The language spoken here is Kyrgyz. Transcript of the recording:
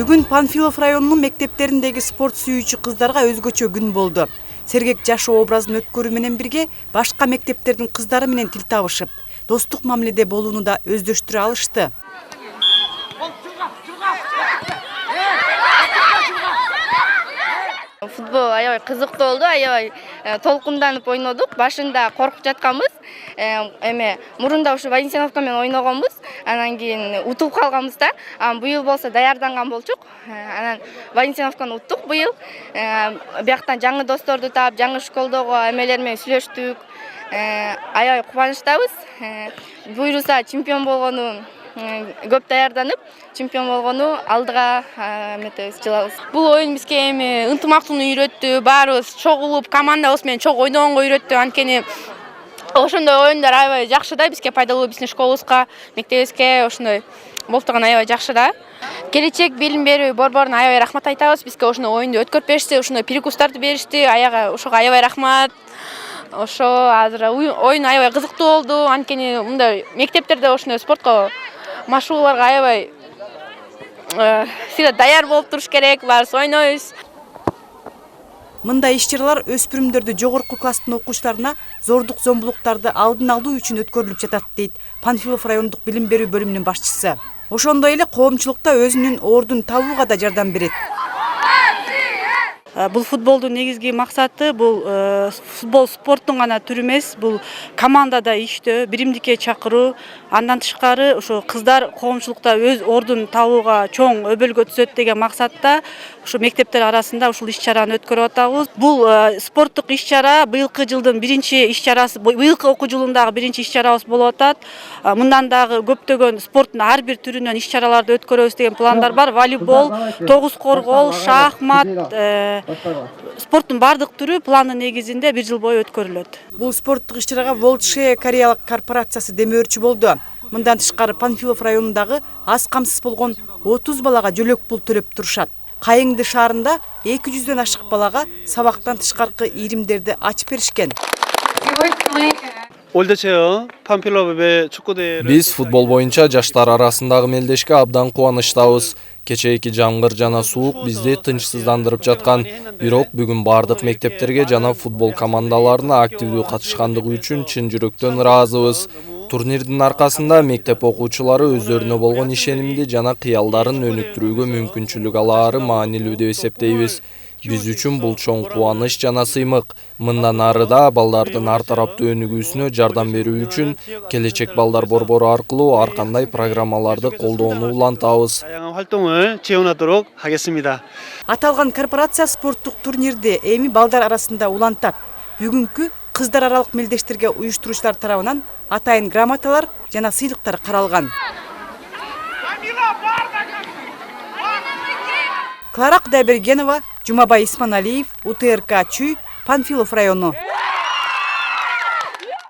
Бүгүн Панфилов районунун мектептериндеги спорт сүйүүчү кыздарга өзгөчө күн болду. Сергек жашоо образын өткөрүү менен бирге башка мектептердин кыздары менен тил табышып, достук мамиледе болууну да өздөштүрө алышты. Футбол аябай кызыктуу болду, аябай толкунданып ойнодук. Башында коркуп жатканбыз. Мурунда ушу Валентиновка менен ойногонбуз. Анан кийин утулуп калганбыз да. Быйыл болсо даярданган болчук. Анан Валентиновканы уттук быйыл. Бияктан жаңы досторду таап, жаңы школдогу эмелер менен сүйлөштүк. Аябай кубанычтабыз. Буйруса чемпион болгону көп даярданып, чемпион болгону алдыга эметебиз, жылабыз. Бул оюн бизге ынтымактуулукту үйрөттү, баарыбыз чогулуп, командабыз менен чогуу ойногонго үйрөттү. Анткени ошондой оюндар аябай жакшы да, бизге пайдалуу, биздин школубузга, мектебибизге ошондой болуп турган аябай жакшы да. Келечек билим берүү борборуна аябай рахмат айтабыз. Бизге ошондой оюнду өткөрүп беришти, ошондой перекустарды беришти. Ошого аябай рахмат. Ошо азыр оюн аябай кызыктуу болду. Анткени мындай мектептерде ошондой спортко машыгууларга аябай всегда даяр болуп туруш керек, баарыбыз ойнойбуз. Мындай иш-чаралар өспүрүмдөрдү жогорку класстын окуучуларына зордук зомбулуктарды алдын алуу үчүн өткөрүлүп жатат дейт Панфилов райондук билим берүү бөлүмүнүн башчысы. Ошондой эле коомчулукта өзүнүн ордун табууга да жардам берет. Бул футболдун негизги максаты бул футбол спорттун гана түрү эмес, бул командада иштөө, биримдикке чакыруу, андан тышкары ошо кыздар коомчулукта өз ордун табууга чоң өбөлгө түзөт деген максатта ушу мектептер арасында ушул иш-чараны өткөрүп атабыз. Бул спорттук иш-чара быйылкы жылдын биринчи иш-чарасы, быйылкы окуу жылындагы биринчи иш-чарабыз болуп атат. Мындан дагы көптөгөн спорттун ар бир түрүнөн иш-чараларды өткөрөбүз деген пландар бар. Волейбол, тогуз коргол, шахмат, спорттун бардык түрү пландын негизинде бир жыл бою өткөрүлөт. Бул спорттук иш-чарага Волтшее кореялык корпорациясы демөөрчү болду. Мындан тышкары Панфилов районундагы аз камсыз болгон 30 балага жөлөк пул төлөп турушат. Кайыңды шаарында 200дөн ашык балага сабактан тышкаркы ийримдерди ачып беришкен. Биз футбол боюнча жаштар арасындагы мелдешке абдан кубанычтабыз. Кечээки жамгыр жана суук бизди тынчсыздандырып жаткан. Бирок бүгүн бардык мектептерге жана футбол командаларына активдүү катышкандыгы үчүн чын жүрөктөн ыраазыбыз. Турнирдин аркасында мектеп окуучулары өздөрүнө болгон ишенимди жана кыялдарын өнүктүрүүгө мүмкүнчүлүк алаары маанилүү деп эсептейбиз. Биз үчүн бул чоң кубаныч жана сыймык. Мындан ары да балдардын ар тараптуу өнүгүүсүнө жардам берүү үчүн Келечек балдар борбору аркылуу ар кандай программаларды колдоону улантабыз. Аталган корпорация спорттук турнирди эми балдар арасында улантат. Бүгүнкү кыздар аралык мелдештерге уюштуруучулар тарабынан атайын грамоталар жана сыйлыктар каралган. Клара Кудайбергенова, Жумабай Исманалиев, УТРК Чүй, Панфилов району.